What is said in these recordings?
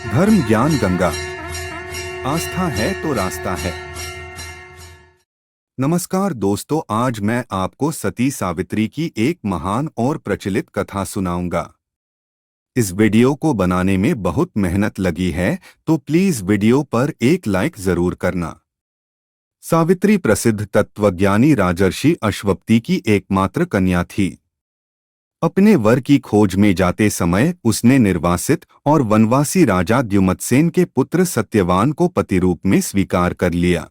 धर्म ज्ञान गंगा, आस्था है तो रास्ता है। नमस्कार दोस्तों, आज मैं आपको सती सावित्री की एक महान और प्रचलित कथा सुनाऊंगा। इस वीडियो को बनाने में बहुत मेहनत लगी है, तो प्लीज वीडियो पर एक लाइक जरूर करना। सावित्री प्रसिद्ध तत्वज्ञानी राजर्षि अश्वपति की एकमात्र कन्या थी। अपने वर की खोज में जाते समय उसने निर्वासित और वनवासी राजा द्युमत्सेन के पुत्र सत्यवान को पति रूप में स्वीकार कर लिया।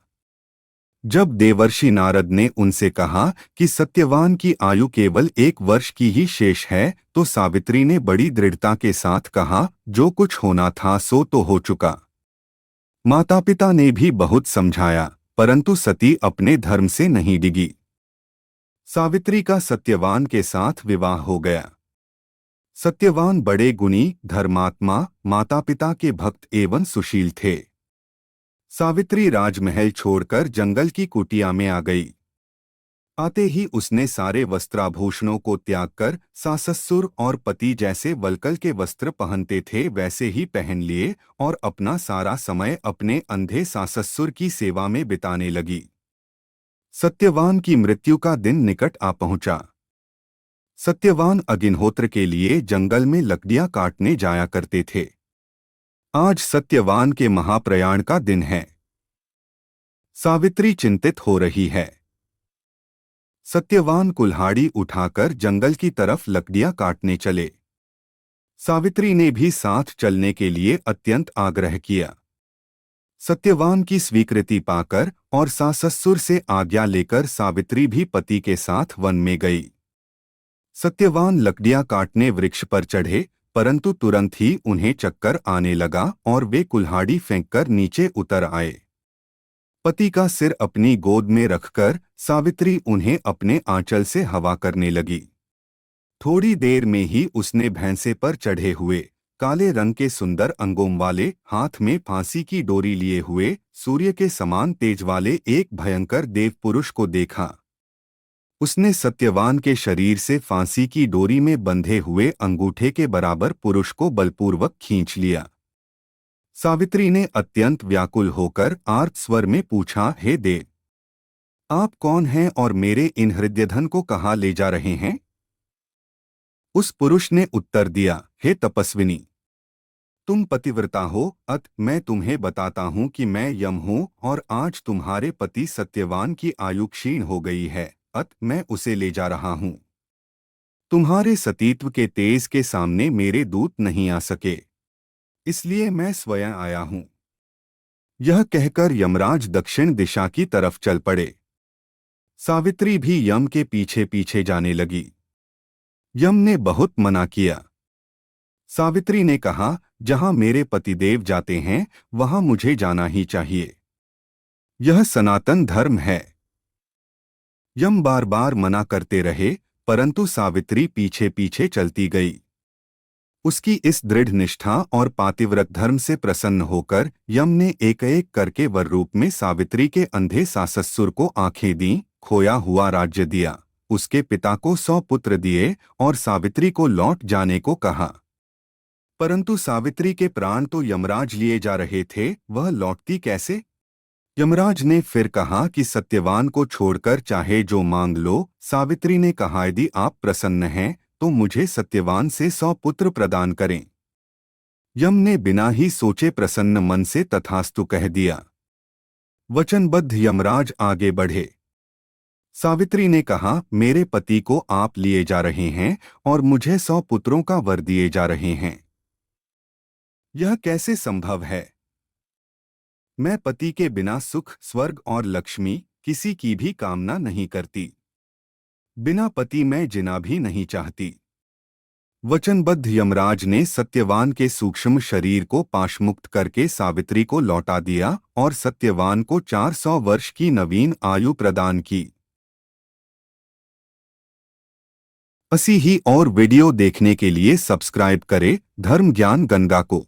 जब देवर्षि नारद ने उनसे कहा कि सत्यवान की आयु केवल 1 वर्ष की ही शेष है, तो सावित्री ने बड़ी दृढ़ता के साथ कहा, जो कुछ होना था सो तो हो चुका। माता पिता ने भी बहुत समझाया, परंतु सती अपने धर्म से नहीं डिगी। सावित्री का सत्यवान के साथ विवाह हो गया। सत्यवान बड़े गुणी, धर्मात्मा, माता पिता के भक्त एवं सुशील थे। सावित्री राजमहल छोड़कर जंगल की कुटिया में आ गई। आते ही उसने सारे वस्त्राभूषणों को त्याग कर साससुर और पति जैसे वल्कल के वस्त्र पहनते थे वैसे ही पहन लिए और अपना सारा समय अपने अंधे साससुर की सेवा में बिताने लगी। सत्यवान की मृत्यु का दिन निकट आ पहुंचा। सत्यवान अग्निहोत्र के लिए जंगल में लकड़ियां काटने जाया करते थे। आज सत्यवान के महाप्रयाण का दिन है। सावित्री चिंतित हो रही है। सत्यवान कुल्हाड़ी उठाकर जंगल की तरफ लकड़ियां काटने चले। सावित्री ने भी साथ चलने के लिए अत्यंत आग्रह किया। सत्यवान की स्वीकृति पाकर और साससुर से आज्ञा लेकर सावित्री भी पति के साथ वन में गई। सत्यवान लकड़ियां काटने वृक्ष पर चढ़े, परंतु तुरंत ही उन्हें चक्कर आने लगा और वे कुल्हाड़ी फेंककर नीचे उतर आए। पति का सिर अपनी गोद में रखकर सावित्री उन्हें अपने आंचल से हवा करने लगी। थोड़ी देर में ही उसने भैंसे पर चढ़े हुए काले रंग के सुंदर अंगों वाले, हाथ में फांसी की डोरी लिए हुए, सूर्य के समान तेज वाले एक भयंकर देव पुरुष को देखा। उसने सत्यवान के शरीर से फांसी की डोरी में बंधे हुए अंगूठे के बराबर पुरुष को बलपूर्वक खींच लिया। सावित्री ने अत्यंत व्याकुल होकर आर्त स्वर में पूछा, हे देव, आप कौन हैं और मेरे इन हृदयधन को कहाँ ले जा रहे हैं? उस पुरुष ने उत्तर दिया, हे तपस्विनी, तुम पतिव्रता हो, मैं तुम्हें बताता हूँ कि मैं यम हूँ और आज तुम्हारे पति सत्यवान की आयु क्षीण हो गई है, मैं उसे ले जा रहा हूँ। तुम्हारे सतीत्व के तेज के सामने मेरे दूत नहीं आ सके, इसलिए मैं स्वयं आया हूं। यह कहकर यमराज दक्षिण दिशा की तरफ चल पड़े। सावित्री भी यम के पीछे पीछे जाने लगी। यम ने बहुत मना किया। सावित्री ने कहा, जहां मेरे पतिदेव जाते हैं वहां मुझे जाना ही चाहिए। यह सनातन धर्म है। यम बार बार मना करते रहे, परंतु सावित्री पीछे पीछे चलती गई। उसकी इस दृढ़ निष्ठा और पातिव्रत धर्म से प्रसन्न होकर यम ने एक एक करके वर रूप में सावित्री के अंधे साससुर को आंखें दीं, खोया हुआ राज्य दिया, उसके पिता को 100 पुत्र दिए और सावित्री को लौट जाने को कहा। परंतु सावित्री के प्राण तो यमराज लिए जा रहे थे, वह लौटती कैसे? यमराज ने फिर कहा कि सत्यवान को छोड़कर चाहे जो मांग लो। सावित्री ने कहा, यदि आप प्रसन्न हैं तो मुझे सत्यवान से 100 पुत्र प्रदान करें। यम ने बिना ही सोचे प्रसन्न मन से तथास्तु कह दिया। वचनबद्ध यमराज आगे बढ़े। सावित्री ने कहा, मेरे पति को आप लिए जा रहे हैं और मुझे 100 पुत्रों का वर दिए जा रहे हैं। यह कैसे संभव है? मैं पति के बिना सुख, स्वर्ग और लक्ष्मी किसी की भी कामना नहीं करती। बिना पति मैं जीना भी नहीं चाहती। वचनबद्ध यमराज ने सत्यवान के सूक्ष्म शरीर को पाशमुक्त करके सावित्री को लौटा दिया और सत्यवान को 400 वर्ष की नवीन आयु प्रदान की। ऐसी ही और वीडियो देखने के लिए सब्सक्राइब करें धर्म ज्ञान गंगा को।